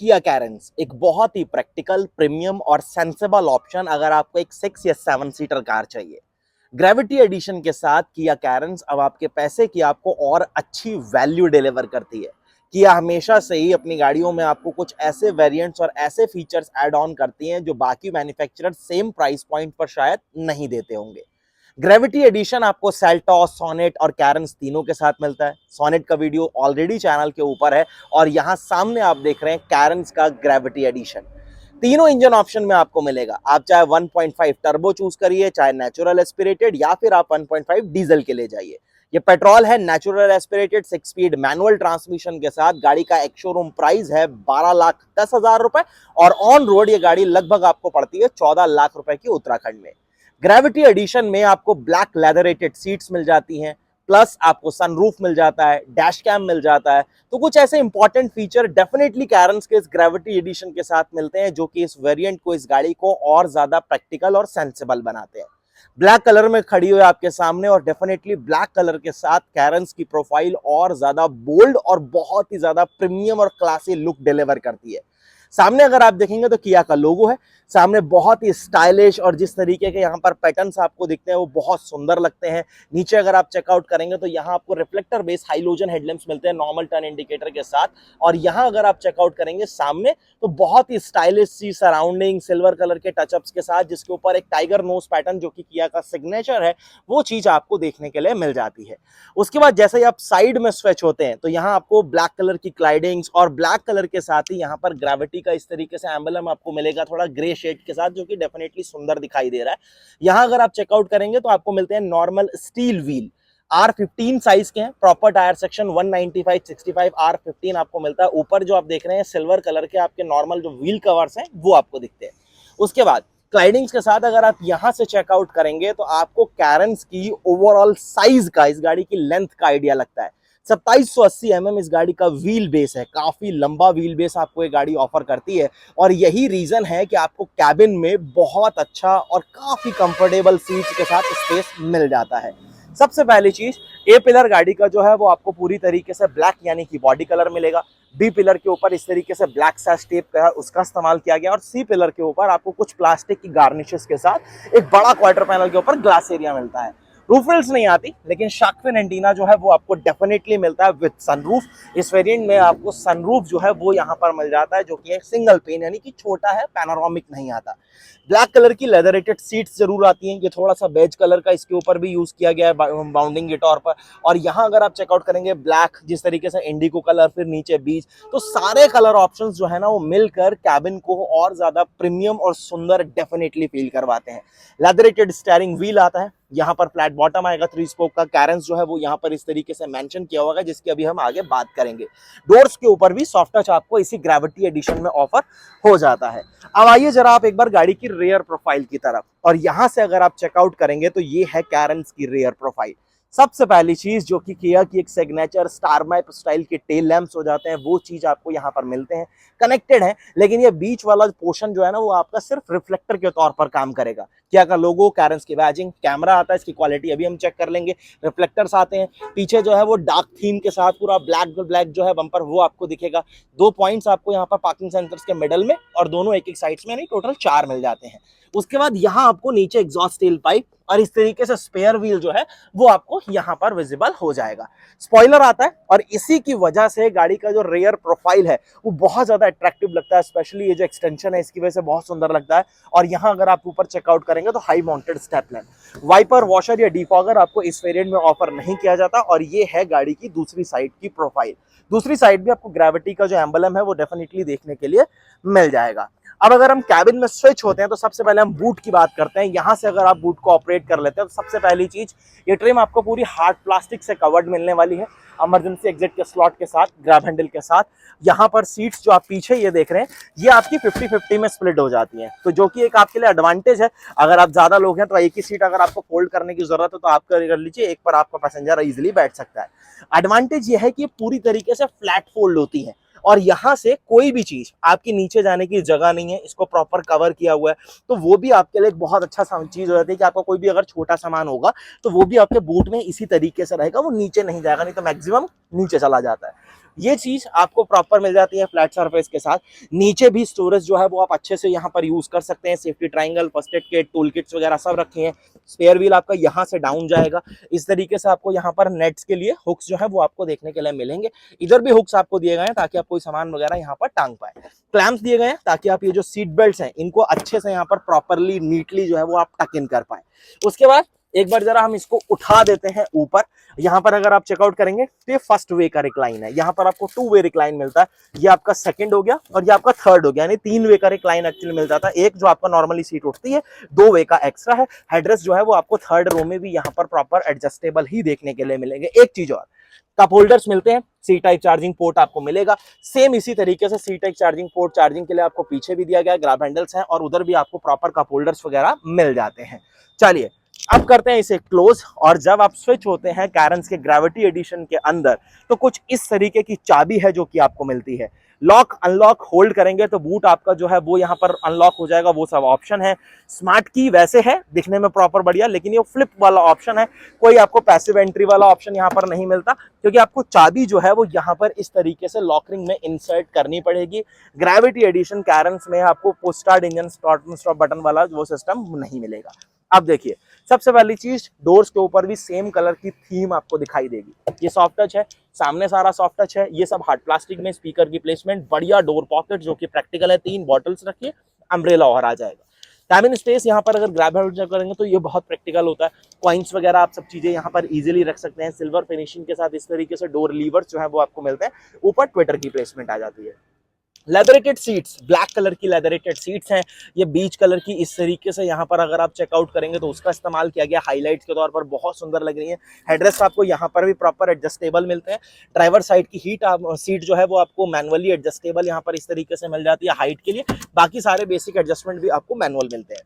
किया कैरेंस एक बहुत ही प्रैक्टिकल, प्रीमियम और सेंसेबल ऑप्शन अगर आपको एक 6 या 7 सीटर कार चाहिए। ग्रेविटी एडिशन के साथ किया कैरेंस अब आपके पैसे की आपको और अच्छी वैल्यू डिलीवर करती है। किया हमेशा से ही अपनी गाड़ियों में आपको कुछ ऐसे वेरिएंट्स और ऐसे फीचर्स ऐड ऑन करती हैं जो बाकी मैन्युफैक्चरर सेम प्राइस पॉइंट पर शायद नहीं देते होंगे। ग्रेविटी एडिशन आपको सेल्टॉस, सोनेट और कैरेंस तीनों के साथ मिलता है। सोनेट का वीडियो ऑलरेडी चैनल के ऊपर है और यहां सामने आप देख रहे हैं कैरेंस का ग्रेविटी एडिशन। तीनों इंजन ऑप्शन में आपको मिलेगा। आप चाहे 1.5 टर्बो चूज करिए, चाहे नेचुरल एस्पिरेटेड, या फिर आप 1.5 डीजल के ले जाइए। ये पेट्रोल है, natural aspirated 6 speed manual transmission के साथ। गाड़ी का एक शोरूम प्राइस है 12,10,000 रुपए और ऑन रोड ये गाड़ी लगभग आपको पड़ती है 14 लाख रुपए की उत्तराखंड में। ग्रेविटी एडिशन में आपको ब्लैक लेदरेटेड सीट्स मिल जाती हैं, प्लस आपको सनरूफ मिल जाता है, डैश कैम मिल जाता है। तो कुछ ऐसे इंपॉर्टेंट फीचर डेफिनेटली कैरेंस के इस ग्रेविटी एडिशन के साथ मिलते हैं जो कि इस वेरिएंट को, इस गाड़ी को और ज्यादा प्रैक्टिकल और सेंसिबल बनाते हैं। ब्लैक कलर में खड़ी हुई आपके सामने और डेफिनेटली ब्लैक कलर के साथ कैरेंस की प्रोफाइल और ज्यादा बोल्ड और बहुत ही ज्यादा प्रीमियम और क्लासी लुक डिलीवर करती है। सामने अगर आप देखेंगे तो किया का लोगो है, सामने बहुत ही स्टाइलिश और जिस तरीके के यहाँ पर पैटर्न्स आपको दिखते हैं वो बहुत सुंदर लगते हैं। नीचे अगर आप चेकआउट करेंगे तो यहाँ आपको रिफ्लेक्टर बेस हाइलोजन हेडलैम्प्स मिलते हैं नॉर्मल टर्न इंडिकेटर के साथ। और यहाँ अगर आप चेकआउट करेंगे सामने तो बहुत ही स्टाइलिश सी सराउंडिंग सिल्वर कलर के टचअप्स के साथ, जिसके ऊपर एक टाइगर नोज पैटर्न जो कि किया का सिग्नेचर है वो चीज आपको देखने के लिए मिल जाती है। उसके बाद जैसे ही आप साइड में स्विच होते हैं तो यहाँ आपको ब्लैक कलर की क्लाइडिंग्स और ब्लैक कलर के साथ ही यहाँ पर ग्रेविटी का इस तरीके से एम्बलम आपको मिलेगा थोड़ा ग्रे शेड के साथ, जो कि डेफिनेटली सुंदर दिखाई दे रहा है। यहां अगर आप चेकआउट करेंगे तो आपको मिलते हैं normal steel wheel, R15 size के हैं। प्रॉपर टायर सेक्शन 195/65 R15 आपको मिलता है। ऊपर जो आप देख रहे हैं सिल्वर कलर के आपके नॉर्मल जो व्हील कवर्स हैं वो आपको दिखते हैं। उसके बाद क्लाइडिंग्स के साथ अगर आप यहां से चेकआउट करेंगे तो आपको कैरेंस की ओवरऑल साइज का, इस गाड़ी की लेंथ का आइडिया लगता है। 2780 mm इस गाड़ी का व्हील बेस है, काफी लंबा व्हील बेस आपको ये गाड़ी ऑफर करती है और यही रीजन है कि आपको कैबिन में बहुत अच्छा और काफी कंफर्टेबल सीट्स के साथ स्पेस मिल जाता है। सबसे पहली चीज, ए पिलर गाड़ी का जो है वो आपको पूरी तरीके से ब्लैक यानी कि बॉडी कलर मिलेगा। बी पिलर के ऊपर इस तरीके से ब्लैक सैश टेप का उसका इस्तेमाल किया गया और सी पिलर के ऊपर आपको कुछ प्लास्टिक की गार्निशेस के साथ एक बड़ा क्वार्टर पैनल के ऊपर ग्लास एरिया मिलता है। रूफ रेल्स नहीं आती, लेकिन शार्क फिन एंटीना जो है वो आपको डेफिनेटली मिलता है विद सनरूफ। इस वेरिएंट में आपको सनरूफ जो है वो यहाँ पर मिल जाता है, जो कि एक सिंगल पेन यानी कि छोटा है, पैनोरामिक नहीं आता। ब्लैक कलर की लेदरेटेड सीट्स जरूर आती हैं, ये थोड़ा सा बेज कलर का इसके ऊपर भी यूज किया गया है बाउंडिंग के तौर पर। और यहाँ अगर आप चेकआउट करेंगे ब्लैक, जिस तरीके से इंडिगो कलर, फिर नीचे बीच, तो सारे कलर ऑप्शंस जो है ना वो मिलकर कैबिन को और ज्यादा प्रीमियम और सुंदर डेफिनेटली फील करवाते हैं। लेदरेटेड स्टीयरिंग व्हील आता है, यहाँ पर फ्लैट बॉटम आएगा 3 स्पोक का। कैरेंस जो है वो यहाँ पर इस तरीके से मेंशन किया होगा, जिसकी अभी हम आगे बात करेंगे। डोर्स के ऊपर भी सॉफ्ट टच आपको इसी ग्रेविटी एडिशन में ऑफर हो जाता है। अब आइए जरा आप एक बार गाड़ी की रियर प्रोफाइल की तरफ, और यहां से अगर आप चेकआउट करेंगे तो ये है कैरेंस की रियर प्रोफाइल। सबसे पहली चीज जो कि किया की एक सिग्नेचर स्टार मैप स्टाइल के टेल लैंप्स हो जाते हैं, वो चीज आपको यहाँ पर मिलते हैं। कनेक्टेड है, लेकिन ये बीच वाला पोर्शन जो है ना वो आपका सिर्फ रिफ्लेक्टर के तौर पर काम करेगा। किया का लोगो, कैरेंस की बैजिंग, कैमरा आता है, इसकी क्वालिटी अभी हम चेक कर लेंगे। रिफ्लेक्टर्स आते हैं, पीछे जो है वो डार्क थीम के साथ पूरा ब्लैक ब्लैक जो है बम्पर वो आपको दिखेगा। 2 पॉइंट्स आपको यहाँ पर पार्किंग सेंसर्स के मिडल में और दोनों एक साइड्स में, नहीं टोटल 4 मिल जाते हैं। उसके बाद यहाँ आपको नीचे एग्जॉस्ट टेल पाइप और इस तरीके से स्पेयर व्हील जो है वो आपको यहाँ पर विजिबल हो जाएगा। स्पॉइलर आता है और इसी की वजह से गाड़ी का जो रियर प्रोफाइल है वो बहुत ज्यादा अट्रैक्टिव लगता है, स्पेशली ये जो एक्सटेंशन है इसकी वजह से बहुत सुंदर लगता है। और यहाँ अगर आप ऊपर चेकआउट करेंगे तो high mounted step lamp, wiper, washer या डिफॉगर आपको इस वेरिएंट में ऑफर नहीं किया जाता। और ये है गाड़ी की दूसरी साइड की प्रोफाइल। दूसरी साइड भी आपको ग्रेविटी का जो एम्बलम है वो डेफिनेटली देखने के लिए मिल जाएगा। अब अगर हम कैबिन में स्विच होते हैं तो सबसे पहले हम बूट की बात करते हैं। यहां से अगर आप बूट को ऑपरेट कर लेते हैं तो सबसे पहली चीज, ये ट्रिम आपको पूरी हार्ड प्लास्टिक से कवर्ड मिलने वाली है, इमरजेंसी एग्जिट के स्लॉट के साथ, ग्रैब हैंडल के साथ। यहाँ पर सीट्स जो आप पीछे ये देख रहे हैं ये आपकी 50-50 में स्प्लिट हो जाती हैं, तो जो कि एक आपके लिए एडवांटेज है। अगर आप ज्यादा लोग हैं तो एक ही सीट अगर आपको फोल्ड करने की जरूरत है तो आप कर लीजिए, एक पर आपका पैसेंजर इजिली बैठ सकता है। एडवांटेज ये है कि पूरी तरीके से फ्लैट फोल्ड होती है और यहाँ से कोई भी चीज आपकी नीचे जाने की जगह नहीं है, इसको प्रॉपर कवर किया हुआ है। तो वो भी आपके लिए एक बहुत अच्छा चीज हो जाती है कि आपका कोई भी अगर छोटा सामान होगा तो वो भी आपके बूट में इसी तरीके से रहेगा, वो नीचे नहीं जाएगा, नहीं तो मैक्सिमम नीचे चला जाता है। ये चीज आपको प्रॉपर मिल जाती है फ्लैट सरफेस के साथ। नीचे भी स्टोरेज जो है वो आप अच्छे से यहाँ पर यूज कर सकते हैं। Safety triangle, first aid kit, tool kits वगैरह सब रखे हैं। स्पेयर व्हील आपका यहाँ से डाउन जाएगा। इस तरीके से आपको यहाँ पर नेट्स के लिए हुक्स जो है वो आपको देखने के लिए मिलेंगे। इधर भी हुक्स आपको दिए गए हैं ताकि आप कोई सामान वगैरह यहाँ पर टांग पाए। क्लैंप्स दिए गए हैं ताकि आप ये जो सीट बेल्ट हैं इनको अच्छे से यहाँ पर प्रॉपरली नीटली जो है वो आप टक इन कर पाए। उसके बाद एक बार जरा हम इसको उठा देते हैं ऊपर। यहाँ पर अगर आप चेकआउट करेंगे तो ये फर्स्ट वे का रिक्लाइन है। यहाँ पर आपको 2 वे रिक्लाइन मिलता है। ये आपका सेकंड हो गया और ये आपका थर्ड हो गया, यानी 3 वे का रिक्लाइन एक्चुअली मिल जाता है। एक जो आपका नॉर्मली सीट उठती है, 2 वे का एक्स्ट्रा है। हेडरेस्ट जो है वो आपको थर्ड रो में भी यहाँ पर प्रॉपर एडजस्टेबल ही देखने के लिए मिलेंगे। एक चीज और, कप होल्डर्स मिलते हैं। सी टाइप चार्जिंग पोर्ट आपको मिलेगा। सेम इसी तरीके से C type charging port charging के लिए आपको पीछे भी दिया गया, ग्रैब हैंडल्स हैं और उधर भी आपको प्रॉपर कप होल्डर्स वगैरह मिल जाते हैं। चलिए अब करते हैं इसे क्लोज। और जब आप स्विच होते हैं कैरेंस के ग्रेविटी एडिशन के अंदर तो कुछ इस तरीके की चाबी है जो कि आपको मिलती है। लॉक अनलॉक होल्ड करेंगे तो बूट आपका जो है वो यहाँ पर अनलॉक हो जाएगा, वो सब ऑप्शन है। स्मार्ट की वैसे है दिखने में प्रॉपर बढ़िया, लेकिन ये फ्लिप वाला ऑप्शन है। कोई आपको पैसिव एंट्री वाला ऑप्शन यहाँ पर नहीं मिलता, क्योंकि आपको चाबी जो है वो यहाँ पर इस तरीके से लॉकरिंग में इंसर्ट करनी पड़ेगी। ग्रेविटी एडिशन कैरेंस में आपको push start engine start stop button वाला वो सिस्टम नहीं मिलेगा। अब देखिए, सबसे पहली चीज, डोर्स के ऊपर भी सेम कलर की थीम आपको दिखाई देगी। ये सॉफ्ट टच है, सामने सारा सॉफ्ट टच है। ये सब हार्ड प्लास्टिक में, स्पीकर की प्लेसमेंट बढ़िया, डोर पॉकेट जो कि प्रैक्टिकल है, 3 बॉटल्स रखिए, अम्ब्रेला और आ जाएगा। कैबिन स्पेस यहाँ पर अगर ग्रैब हैंडल करेंगे तो ये बहुत प्रैक्टिकल होता है। कॉइन्स वगैरह आप सब चीजें यहाँ पर इजीली रख सकते हैं। सिल्वर फिनिशिंग के साथ इस तरीके से डोर लीवर्स जो है वो आपको मिलते हैं। ऊपर ट्विटर की प्लेसमेंट आ जाती है। लेदरेटेड सीट्स, ब्लैक कलर की लेदरेटेड सीट्स हैं। ये बीच कलर की इस तरीके से यहाँ पर अगर आप चेकआउट करेंगे तो उसका इस्तेमाल किया गया हाईलाइट्स के तौर पर, बहुत सुंदर लग रही है। हेडरेस्ट आपको यहाँ पर भी प्रॉपर एडजस्टेबल मिलते हैं। ड्राइवर साइड की सीट जो है वो आपको मैनुअली एडजस्टेबल यहाँ पर इस तरीके से मिल जाती है हाइट के लिए। बाकी सारे बेसिक एडजस्टमेंट भी आपको मैनुअल मिलते हैं।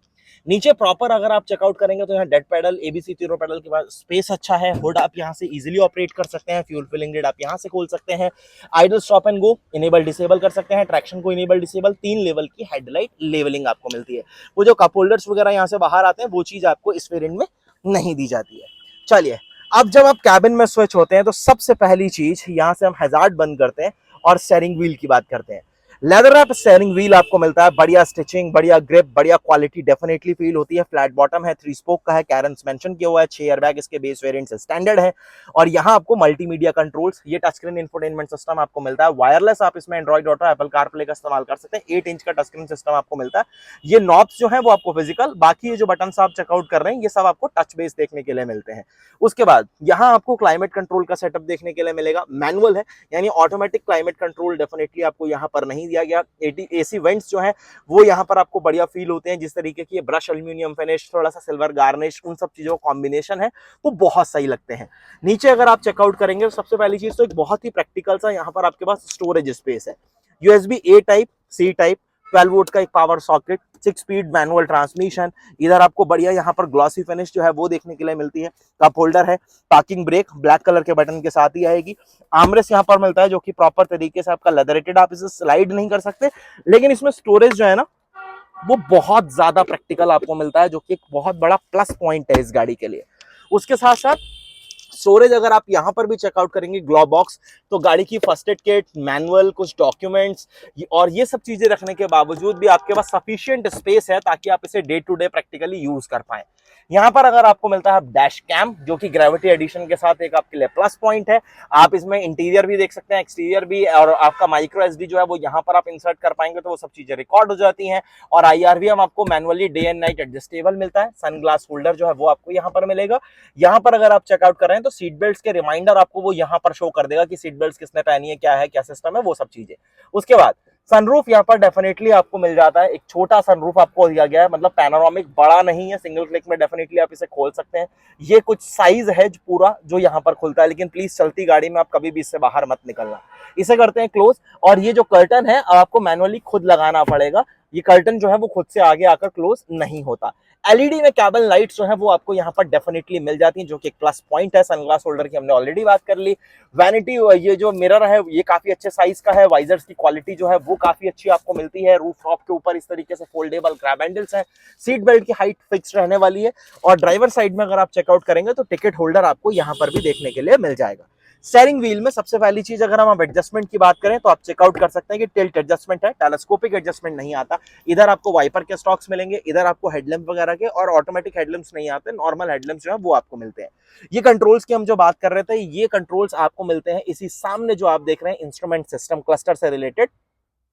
नीचे प्रॉपर अगर आप चेकआउट करेंगे तो यहाँ डेड पैडल, एबीसी तीनों पैडल के बाद स्पेस अच्छा है। हुड आप यहाँ से इजीली ऑपरेट कर सकते हैं। फ्यूल फिलिंग लिड आप यहाँ से खोल सकते हैं। Idle stop and go enable disable कर सकते हैं। ट्रैक्शन को इनेबल डिसेबल, 3 लेवल की हेडलाइट लेवलिंग आपको मिलती है। वो जो कप होल्डर्स वगैरह यहाँ से बाहर आते हैं वो चीज आपको इस वेरिएंट में नहीं दी जाती है। चलिए, अब जब आप कैबिन में स्विच होते हैं तो सबसे पहली चीज यहाँ से हम हैजार्ड बंद करते हैं और स्टीयरिंग व्हील की बात करते हैं। लेदर रैप स्टीयरिंग व्हील आपको मिलता है। बढ़िया स्टिचिंग, बढ़िया ग्रिप, बढ़िया क्वालिटी डेफिनेटली फील होती है। फ्लैट बॉटम है, 3 स्पोक का है, कैरेंस मेंशन किया हुआ है। 6 एयरबैग इसके बेस वेरिएंट से स्टैंडर्ड है। और यहाँ आपको मल्टीमीडिया कंट्रोल्स, ये टच स्क्रीन इंफोटेनमेंट सिस्टम आपको मिलता है। वायरलेस आप इसमें एंड्रॉइड ऑटो, एप्पल कारप्ले का इस्तेमाल कर सकते हैं। 8 इंच का टच स्क्रीन सिस्टम आपको मिलता है। ये नॉब्स जो है वो आपको फिजिकल, बाकी ये जो बटन आप चेकआउट कर रहे हैं ये सब आपको टच बेस देखने के लिए मिलते हैं। उसके बाद यहाँ आपको क्लाइमेट कंट्रोल का सेटअप देखने के लिए मिलेगा। मैनुअल है, यानी ऑटोमेटिक क्लाइमेट कंट्रोल डेफिनेटली आपको यहाँ पर नहीं दिया गया। एसी वेंट्स जो है वो यहाँ पर आपको बढ़िया फील होते हैं। जिस तरीके की ब्रश एल्यूमिनियम फिनिश, थोड़ा सा सिल्वर गार्निश, उन सब चीजों का कॉम्बिनेशन है वो बहुत सही लगते हैं। नीचे अगर आप चेकआउट करेंगे तो सबसे पहली चीज तो एक बहुत ही प्रैक्टिकल सा यहाँ पर आपके पास स्टोरेज स्पेस है। USB A type, C type, 12 volt का एक power socket, 6 speed manual transmission. इधर आपको बढ़िया यहाँ पर ग्लॉसी फिनिश जो है वो देखने के लिए मिलती है। कप होल्डर है, पार्किंग ब्रेक ब्लैक कलर के बटन के साथ ही आएगी। आर्मरेस्ट यहाँ पर मिलता है जो कि प्रॉपर तरीके से आपका लेदरेटेड, आप इसे स्लाइड नहीं कर सकते, लेकिन इसमें स्टोरेज जो है ना वो बहुत ज्यादा प्रैक्टिकल आपको मिलता है, जो कि एक बहुत बड़ा प्लस पॉइंट है इस गाड़ी के लिए। उसके साथ साथ स्टोरेज अगर आप यहाँ पर भी चेकआउट करेंगे ग्लोव बॉक्स, तो गाड़ी की फर्स्ट एड किट, मैनुअल, कुछ डॉक्यूमेंट्स और ये सब चीजें रखने के बावजूद भी आपके पास सफिशिएंट स्पेस है ताकि आप इसे day to day practically use कर पाए। यहाँ पर अगर आपको मिलता है डैश कैम, जो कि ग्रेविटी एडिशन के साथ एक आपके लिए प्लस पॉइंट है। आप इसमें इंटीरियर भी देख सकते हैं, एक्सटीरियर भी, और आपका माइक्रो एसडी जो है वो यहाँ पर आप इंसर्ट कर पाएंगे तो वो सब चीजें रिकॉर्ड हो जाती हैं। और IRVM आपको manually day and night adjustable मिलता है। सनग्लास होल्डर जो है वो आपको यहाँ पर मिलेगा। यहाँ पर अगर आप चेकआउट कर रहे हैं तो सीट बेल्ट के रिमाइंडर आपको वो यहाँ पर शो कर देगा कि सीट बेल्ट किसने पहनी है, क्या सिस्टम है, वो सब चीजें। उसके बाद सनरूफ यहाँ पर डेफिनेटली आपको मिल जाता है। एक छोटा सनरूफ आपको दिया गया है, मतलब पैनोरामिक, बड़ा नहीं है, सिंगल क्लिक में डेफिनेटली आप इसे खोल सकते हैं। ये कुछ साइज है पूरा जो यहाँ पर खुलता है, लेकिन प्लीज चलती गाड़ी में आप कभी भी इससे बाहर मत निकलना। इसे करते हैं क्लोज, और ये जो कर्टन है आपको मैनुअली खुद लगाना पड़ेगा। ये कर्टन जो है वो खुद से आगे आकर क्लोज नहीं होता। एलईडी में कैबन लाइट्स जो है वो आपको यहाँ पर डेफिनेटली मिल जाती हैं, जो कि एक प्लस पॉइंट है। सनग्लास होल्डर की हमने ऑलरेडी बात कर ली। वैनिटी, ये जो मिरर है ये काफी अच्छे साइज का है। वाइजर्स की क्वालिटी जो है वो काफी अच्छी आपको मिलती है। रूफ टॉप के ऊपर इस तरीके से फोल्डेबल ग्रैब हैंडल्स हैं। सीट बेल्ट की हाइट फिक्स रहने वाली है। और ड्राइवर साइड में अगर आप चेकआउट करेंगे तो टिकट होल्डर आपको यहाँ पर भी देखने के लिए मिल जाएगा। स्टीयरिंग व्हील में सबसे पहली चीज अगर हम एडजस्टमेंट की बात करें तो आप चेकआउट कर सकते हैं कि टिल्ट एडजस्टमेंट है, टेलीस्कोपिक एडजस्टमेंट नहीं आता। इधर आपको वाइपर के स्टॉक्स मिलेंगे, इधर आपको हेडलैम्प वगैरह के, और ऑटोमेटिक हेडलैम्प्स नहीं आते, नॉर्मल हेडलैम्प्स जो है वो आपको मिलते हैं। ये कंट्रोल्स की हम जो बात कर रहे थे, ये कंट्रोल्स आपको मिलते हैं इसी सामने जो आप देख रहे हैं इंस्ट्रूमेंट सिस्टम क्लस्टर से रिलेटेड,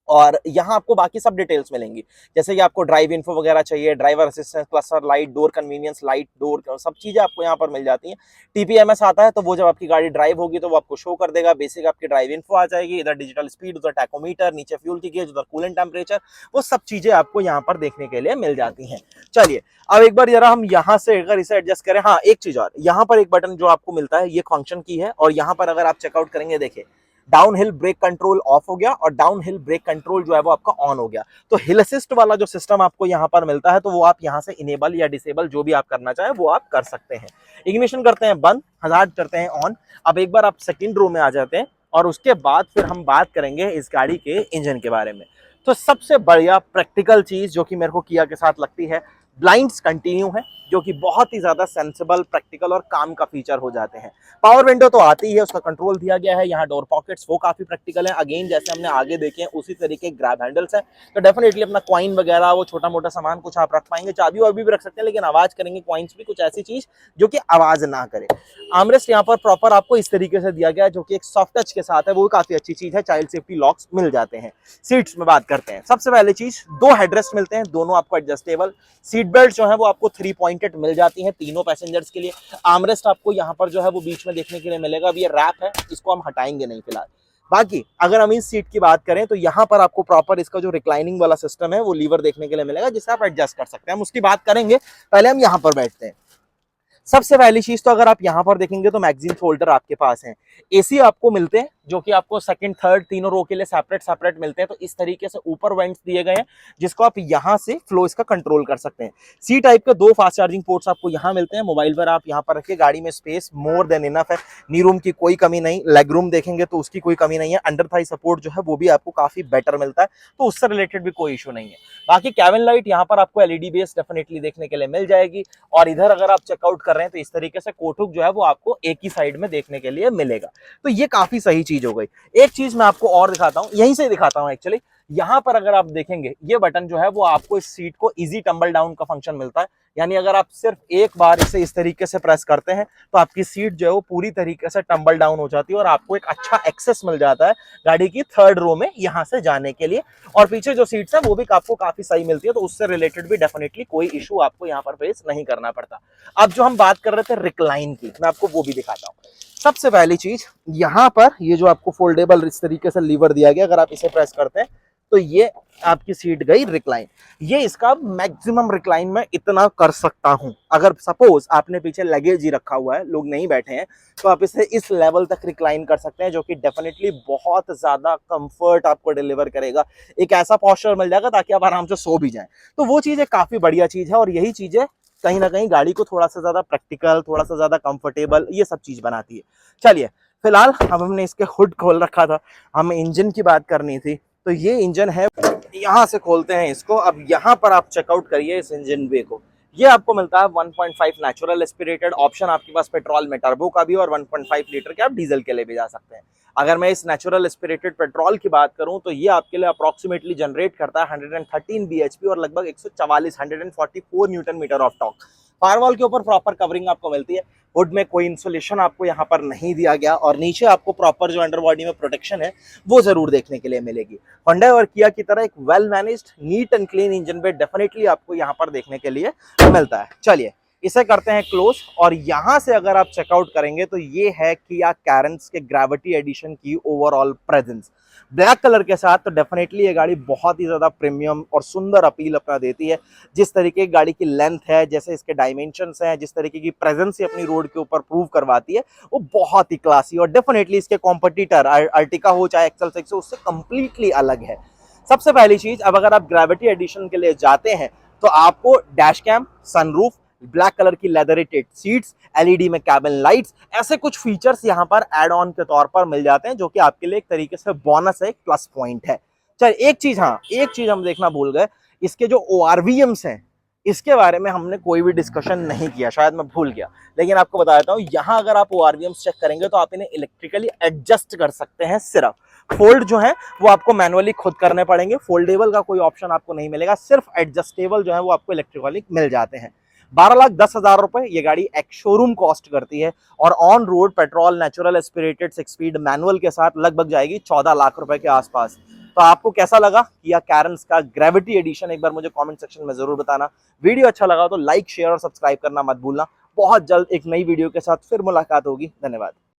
और यहाँ आपको बाकी सब डिटेल्स मिलेंगी, जैसे कि आपको ड्राइव इन्फो वगैरह चाहिए, driver assistance, cluster light, door convenience light, door, सब चीजें आपको यहाँ पर मिल जाती हैं। टीपीएमएस आता है तो वो जब आपकी गाड़ी ड्राइव होगी तो वो आपको शो कर देगा, बेसिक आपकी ड्राइव इन्फो आ जाएगी, इधर डिजिटल स्पीड, उधर टैकोमीटर, नीचे फ्यूल की गेज, उधर कूलेंट टेम्परेचर, वो सब चीजें आपको यहाँ पर देखने के लिए मिल जाती हैं। चलिए अब एक बार जरा हम यहाँ से अगर इसे एडजस्ट करें, हाँ एक चीज और, यहाँ पर एक बटन जो आपको मिलता है ये फंक्शन की है, और यहाँ पर अगर आप चेकआउट करेंगे, देखिए down hill brake control of हो गया और डाउन हिल ब्रेक कंट्रोल जो है वो आपका ऑन हो गया। तो हिल असिस्ट वाला जो सिस्टम आपको यहाँ पर मिलता है तो वो आप यहाँ से इनेबल या डिसेबल जो भी आप करना चाहे वो आप कर सकते हैं। इग्निशन करते हैं बंद, हजार्ड करते हैं ऑन। अब एक बार आप सेकंड रो में आ जाते हैं और उसके बाद फिर हम बात करेंगे इस गाड़ी के इंजन के बारे में। तो सबसे बढ़िया प्रैक्टिकल चीज जो कि मेरे को किया के साथ लगती है, ब्लाइंड्स कंटिन्यू है, जो कि बहुत ही ज्यादा सेंसिबल, प्रैक्टिकल और काम का फीचर हो जाते हैं। पावर विंडो तो आती ही है, उसका कंट्रोल दिया गया है। यहाँ डोर पॉकेट्स वो काफी प्रैक्टिकल है, अगेन जैसे हमने आगे देखे हैं उसी तरीके ग्रैब हैंडल्स है, तो डेफिनेटली अपना कॉइन वगैरह वो छोटा मोटा सामान कुछ आप रख पाएंगे, चाबी और भी रख सकते हैं, लेकिन आवाज करेंगे कॉइन्स भी, कुछ ऐसी चीज जो कि आवाज ना करे। आर्मरेस्ट यहाँ पर प्रॉपर आपको इस तरीके से दिया गया है, जो कि एक सॉफ्ट टच के साथ है, वो काफी अच्छी चीज है। चाइल्ड सेफ्टी लॉक्स मिल जाते हैं। सीट्स में बात करते हैं, सबसे पहले चीज दो हेडरेस्ट मिलते हैं, दोनों आपको एडजस्टेबल। सीट बेल्ट जो है वो आपको 3 पॉइंटेड मिल जाती हैं तीनों पैसेंजर्स के लिए। आर्मरेस्ट आपको यहाँ पर जो है वो बीच में देखने के लिए मिलेगा। अब ये रैप है, इसको हम हटाएंगे नहीं फिलहाल। बाकी अगर हम इस सीट की बात करें तो यहाँ पर आपको प्रॉपर इसका जो रिक्लाइनिंग वाला सिस्टम है वो लीवर देखने के लिए मिलेगा, जिससे आप एडजस्ट कर सकते हैं। हम उसकी बात करेंगे, पहले हम यहाँ पर बैठते हैं। सबसे पहली चीज तो अगर आप यहाँ पर देखेंगे तो मैगजीन फोल्डर आपके पास है। एसी आपको मिलते हैं जो कि आपको सेकंड थर्ड तीनों रो के लिए सेपरेट सेपरेट मिलते हैं। तो इस तरीके से ऊपर वेंट्स दिए गए हैं जिसको आप यहाँ से फ्लो इसका कंट्रोल कर सकते हैं। सी टाइप के 2 फास्ट चार्जिंग पोर्ट्स आपको यहाँ मिलते हैं। मोबाइल पर आप यहाँ पर रखिए, गाड़ी में स्पेस मोर देन इनफ है, नी रूम की कोई कमी नहीं। लेग रूम देखेंगे तो उसकी कोई कमी नहीं है। अंडर थाई सपोर्ट जो है वो भी आपको काफी बेटर मिलता है, तो उससे रिलेटेड भी कोई इशू नहीं है। बाकी कैबिन लाइट यहाँ पर आपको एलईडी बेस डेफिनेटली देखने के लिए मिल जाएगी। और इधर अगर आप चेकआउट कर रहे हैं तो इस तरीके से कोठुक जो है वो आपको एक ही साइड में देखने के लिए मिलेगा, तो ये काफी सही चीज हो गई। एक चीज मैं आपको और दिखाता हूं, यहीं से दिखाता हूं एक्चुअली। यहां पर अगर आप देखेंगे ये बटन जो है वो आपको इस सीट को इजी टंबल डाउन का फंक्शन मिलता है। यानी अगर आप सिर्फ एक बार इसे इस तरीके से प्रेस करते हैं तो आपकी सीट जो है वो पूरी तरीके से टंबल डाउन हो जाती है और आपको एक अच्छा एक्सेस मिल जाता है गाड़ी की थर्ड रो में यहां से जाने के लिए। और पीछे जो सीट्स है वो भी आपको काफी सही मिलती है, तो उससे रिलेटेड भी डेफिनेटली कोई इशू आपको यहाँ पर फेस नहीं करना पड़ता। अब जो हम बात कर रहे थे रिक्लाइन की, मैं आपको वो भी दिखाता हूँ। सबसे पहली चीज यहाँ पर ये जो आपको फोल्डेबल इस तरीके से लीवर दिया गया, अगर आप इसे प्रेस करते हैं तो ये आपकी सीट गई रिक्लाइन। ये इसका मैक्सिमम रिक्लाइन मैं इतना कर सकता हूं। अगर सपोज आपने पीछे लगेज ही रखा हुआ है, लोग नहीं बैठे हैं, तो आप इसे इस लेवल तक रिक्लाइन कर सकते हैं, जो कि डेफिनेटली बहुत ज्यादा कंफर्ट आपको डिलीवर करेगा। एक ऐसा पोस्चर मिल जाएगा ताकि आप आराम से सो भी जाएं। तो वो चीज काफी बढ़िया चीज है, और यही चीजें कहीं ना कहीं गाड़ी को थोड़ा सा ज्यादा प्रैक्टिकल, थोड़ा सा ज्यादा कंफर्टेबल, ये सब चीज बनाती है। चलिए फिलहाल अब हमने इसके हुड खोल रखा था, हमें इंजन की बात करनी थी। तो ये इंजन है, यहां से खोलते हैं इसको। अब यहां पर आप चेकआउट करिए इस इंजन वे को। ये आपको मिलता है 1.5 नेचुरल एस्पिरेटेड, ऑप्शन आपके पास पेट्रोल में टर्बो का भी, और 1.5 लीटर के आप डीजल के लिए भी जा सकते हैं। अगर मैं इस नेचुरल एस्पिरेटेड पेट्रोल की बात करूं तो ये आपके लिए अप्रोक्सीमेटली जनरेट करता है 113 bhp और लगभग 144 newton metre of torque. Firewall के ऊपर प्रॉपर कवरिंग आपको मिलती है। हुड में कोई इंसुलेशन आपको यहाँ पर नहीं दिया गया, और नीचे आपको प्रॉपर जो अंडर बॉडी में प्रोटेक्शन है वो जरूर देखने के लिए मिलेगी। होंडा और किया की तरह एक well managed neat and clean engine पे डेफिनेटली आपको यहाँ पर देखने के लिए मिलता है। चलिए इसे करते हैं क्लोज, और यहां से अगर आप चेकआउट करेंगे तो ये है किया कैरेंस के ग्रेविटी एडिशन की ओवरऑल प्रेजेंस ब्लैक कलर के साथ। तो डेफिनेटली ये गाड़ी बहुत ही ज्यादा प्रीमियम और सुंदर अपील अपना देती है। जिस तरीके की गाड़ी की लेंथ है, जैसे इसके डायमेंशंस हैं, जिस तरीके की प्रेजेंस ही अपनी रोड के ऊपर प्रूव करवाती है, वो बहुत ही क्लासी, और डेफिनेटली इसके कॉम्पिटिटर अर्टिका हो चाहे एक्सेल 6 हो, उससे कंप्लीटली अलग है। सबसे पहली चीज, अब अगर आप ग्रेविटी एडिशन के लिए जाते हैं तो आपको dash cam, sunroof, black colour की लेदरेटेड सीट्स, एलईडी में कैबिन लाइट्स, ऐसे कुछ फीचर्स यहाँ पर एड ऑन के तौर पर मिल जाते हैं, जो कि आपके लिए एक तरीके से बोनस है, एक प्लस पॉइंट है। चलिए एक चीज हम देखना भूल गए, इसके जो ORVMs हैं इसके बारे में हमने कोई भी डिस्कशन नहीं किया, शायद मैं भूल गया, लेकिन आपको बता देता हूँ, यहाँ अगर आप ORVMs चेक करेंगे तो आप इन्हें इलेक्ट्रिकली एडजस्ट कर सकते हैं। सिर्फ फोल्ड जो है वो आपको मैनुअली खुद करने पड़ेंगे, फोल्डेबल का कोई ऑप्शन आपको नहीं मिलेगा, सिर्फ एडजस्टेबल जो है वो आपको इलेक्ट्रिकली मिल जाते हैं। 12,10,000 रुपए ये गाड़ी एक्स शोरूम कॉस्ट करती है, और on road petrol natural aspirated 6 speed manual के साथ लगभग जाएगी 14 लाख रुपए के आसपास। तो आपको कैसा लगा किया कैरेंस का ग्रेविटी एडिशन, एक बार मुझे कमेंट सेक्शन में जरूर बताना। वीडियो अच्छा लगा तो लाइक शेयर और सब्सक्राइब करना मत भूलना। बहुत जल्द एक नई वीडियो के साथ फिर मुलाकात होगी। धन्यवाद।